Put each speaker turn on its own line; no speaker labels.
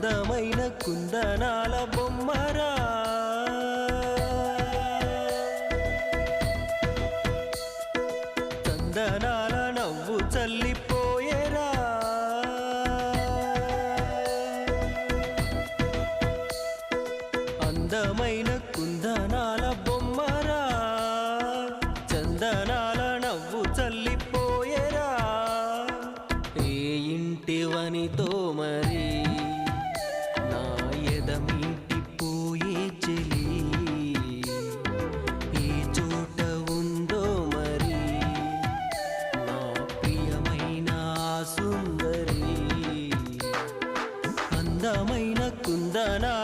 అందమైన కుందనాల బొమ్మరా చందనాల నవ్వు చల్లిపోయేరా అందమైన కుందనాల బొమ్మరా చందనాల నవ్వు చల్లిపోయేరా ఏ ఇంటివనితో మరి నా ఎదమిటిపోయే చెలి ఏ చోట ఉందో మరి నా ప్రియమైన సుందరి అందమైన కుందనా